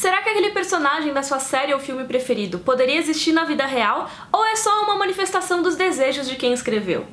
Será que aquele personagem da sua série ou filme preferido poderia existir na vida real ou é só uma manifestação dos desejos de quem escreveu?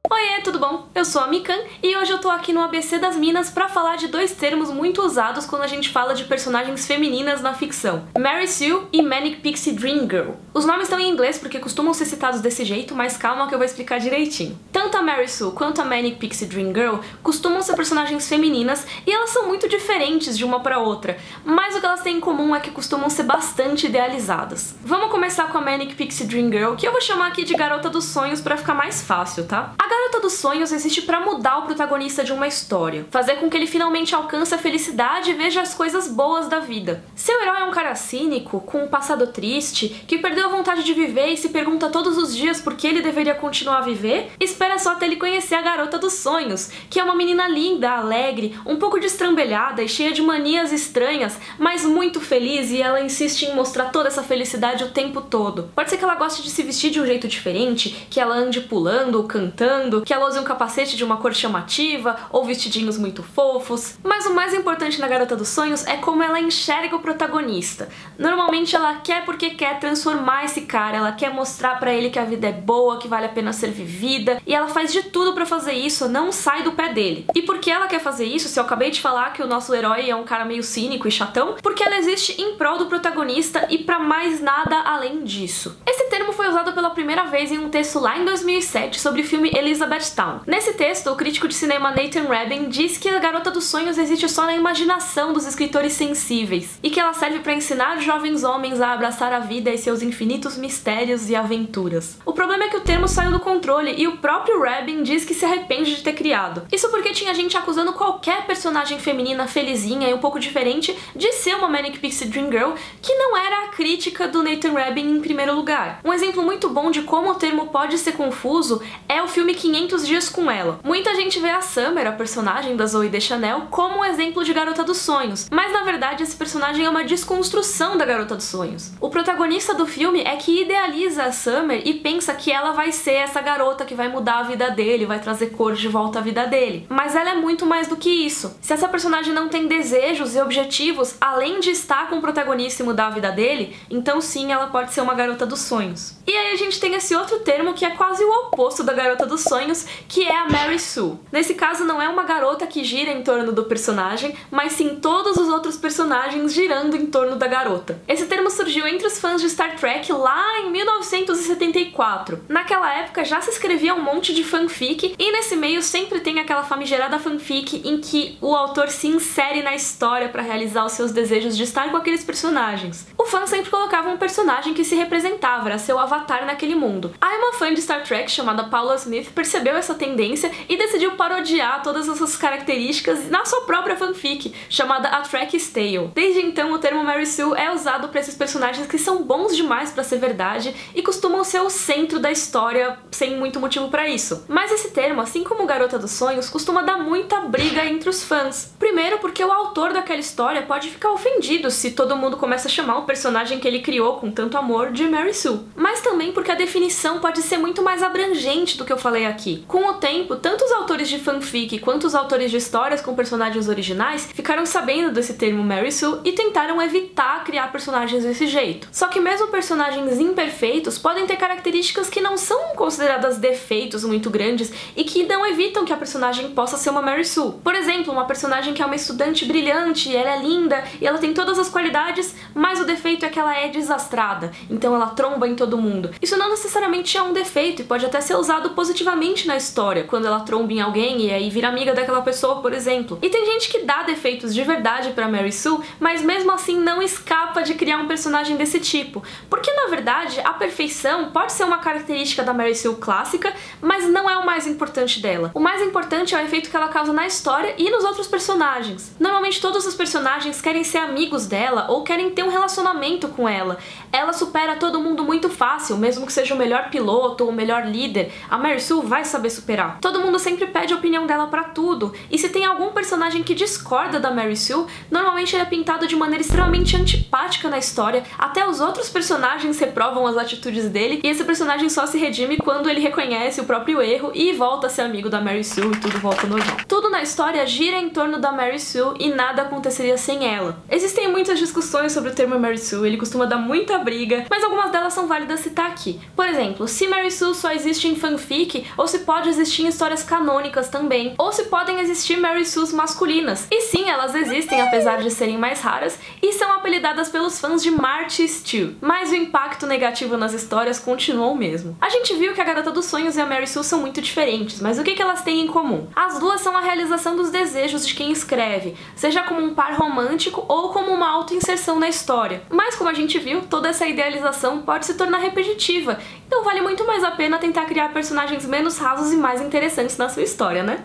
Oiê, tudo bom? Eu sou a Mikan e hoje eu tô aqui no ABC das Minas pra falar de dois termos muito usados quando a gente fala de personagens femininas na ficção: Mary Sue e Manic Pixie Dream Girl. Os nomes estão em inglês porque costumam ser citados desse jeito, mas calma que eu vou explicar direitinho. Tanto a Mary Sue quanto a Manic Pixie Dream Girl costumam ser personagens femininas e elas são muito diferentes de uma pra outra, mas o que elas têm em comum é que costumam ser bastante idealizadas. Vamos começar com a Manic Pixie Dream Girl, que eu vou chamar aqui de Garota dos Sonhos pra ficar mais fácil, tá? A Garota dos Sonhos existe pra mudar o protagonista de uma história, fazer com que ele finalmente alcance a felicidade e veja as coisas boas da vida. Seu herói é um cara cínico, com um passado triste, que perdeu a vontade de viver e se pergunta todos os dias por que ele deveria continuar a viver, espera só até ele conhecer a Garota dos Sonhos, que é uma menina linda, alegre, um pouco destrambelhada e cheia de manias estranhas, mas muito feliz, e ela insiste em mostrar toda essa felicidade o tempo todo. Pode ser que ela goste de se vestir de um jeito diferente, que ela ande pulando ou cantando, que ela use um capacete de uma cor chamativa ou vestidinhos muito fofos, mas o mais importante na Garota dos Sonhos é como ela enxerga o protagonista. Normalmente ela quer porque quer transformar esse cara, ela quer mostrar pra ele que a vida é boa, que vale a pena ser vivida, e ela faz de tudo pra fazer isso, não sai do pé dele. E por que ela quer fazer isso, se eu acabei de falar que o nosso herói é um cara meio cínico e chatão? Porque ela existe em prol do protagonista e pra mais nada além disso. Esse termo foi usado pela primeira vez em um texto lá em 2007 sobre o filme Elizabethtown. Nesse texto, o crítico de cinema Nathan Rabin diz que a Garota dos Sonhos existe só na imaginação dos escritores sensíveis e que ela serve para ensinar jovens homens a abraçar a vida e seus infinitos mistérios e aventuras. O problema é que o termo saiu do controle e o próprio Rabin diz que se arrepende de ter criado. Isso porque tinha gente acusando qualquer personagem feminina felizinha e um pouco diferente de ser uma Manic Pixie Dream Girl, que não era a crítica do Nathan Rabin em primeiro lugar. Um exemplo muito bom de como o termo pode ser confuso é o filme 500 Dias com Ela. Muita gente vê a Summer, a personagem da Zooey Deschanel, como um exemplo de Garota dos Sonhos, mas na verdade esse personagem é uma desconstrução da Garota dos Sonhos. O protagonista do filme é que idealiza a Summer e pensa que ela vai ser essa garota que vai mudar a vida dele, vai trazer cor de volta à vida dele. Mas ela é muito mais do que isso. Se essa personagem não tem desejos e objetivos, além de estar com o protagonista e mudar a vida dele, então sim, ela pode ser uma Garota dos Sonhos. E aí a gente tem esse outro termo que é quase o oposto da Garota dos Sonhos, que é a Mary Sue. Nesse caso não é uma garota que gira em torno do personagem, mas sim todos os outros personagens girando em torno da garota. Esse termo surgiu entre os fãs de Star Trek lá em 1974. Naquela época já se escrevia um monte de fanfic, e nesse meio sempre tem aquela famigerada fanfic em que o autor se insere na história para realizar os seus desejos de estar com aqueles personagens. O fã sempre colocava um personagem que se representava, era seu avatar naquele mundo. Aí uma fã de Star Trek chamada Paula Smith percebeu essa tendência e decidiu parodiar todas essas características na sua própria fanfic, chamada A Trek's Tale. Desde então, o termo Mary Sue é usado para esses personagens que são bons demais para ser verdade e costumam ser o centro da história sem muito motivo para isso. Mas esse termo, assim como Garota dos Sonhos, costuma dar muita briga entre os fãs. Primeiro porque o autor daquela história pode ficar ofendido se todo mundo começa a chamar o personagem que ele criou com tanto amor de Mary Sue. Mas também porque a definição pode ser muito mais abrangente do que eu falei aqui. Com o tempo, tanto os autores de fanfic quanto os autores de histórias com personagens originais ficaram sabendo desse termo Mary Sue e tentaram evitar criar personagens desse jeito. Só que mesmo personagens imperfeitos podem ter características que não são consideradas defeitos muito grandes e que não evitam que a personagem possa ser uma Mary Sue. Por exemplo, uma personagem que é uma estudante brilhante, ela é linda e ela tem todas as qualidades, mas o defeito é que ela é desastrada, então ela tromba em todo mundo. Isso não necessariamente é um defeito e pode até ser usado positivamente na história, quando ela tromba em alguém e aí vira amiga daquela pessoa, por exemplo. E tem gente que dá defeitos de verdade pra Mary Sue, mas mesmo assim não escapa de criar um personagem desse tipo, porque na verdade a perfeição pode ser uma característica da Mary Sue clássica, mas não é o mais importante dela. O mais importante é o efeito que ela causa na história e nos outros personagens. Normalmente todos os personagens querem ser amigos dela ou querem ter um relacionamento com ela. Ela supera todo mundo muito fácil, mesmo que seja o melhor piloto ou o melhor líder, a Mary Sue vai saber superar. Todo mundo sempre pede a opinião dela pra tudo, e se tem algum personagem que discorda da Mary Sue, normalmente ele é pintado de maneira extremamente antipática na história, até os outros personagens reprovam as atitudes dele, e esse personagem só se redime quando ele reconhece o próprio erro e volta a ser amigo da Mary Sue e tudo volta ao normal. Tudo na história gira em torno da Mary Sue e nada aconteceria sem ela. Existem muitas discussões sobre o termo Mary Sue, ele costuma dar muita briga, mas algumas delas são válidas citar aqui. Por exemplo, se Mary Sue só existe em fanfic, ou se pode existir em histórias canônicas também, ou se podem existir Mary Sues masculinas. E sim, elas existem, apesar de serem mais raras, e são apelidadas pelos fãs de Marty Steele. Mas o impacto negativo nas histórias continuou o mesmo. A gente viu que a Garota dos Sonhos e a Mary Sue são muito diferentes, mas o que elas têm em comum? As duas são a realização dos desejos de quem escreve, seja como um par romântico ou como uma auto-inserção na história. Mas como a gente viu, toda essa idealização pode se tornar repetitiva, então vale muito mais a pena tentar criar personagens menos rasos e mais interessantes na sua história, né?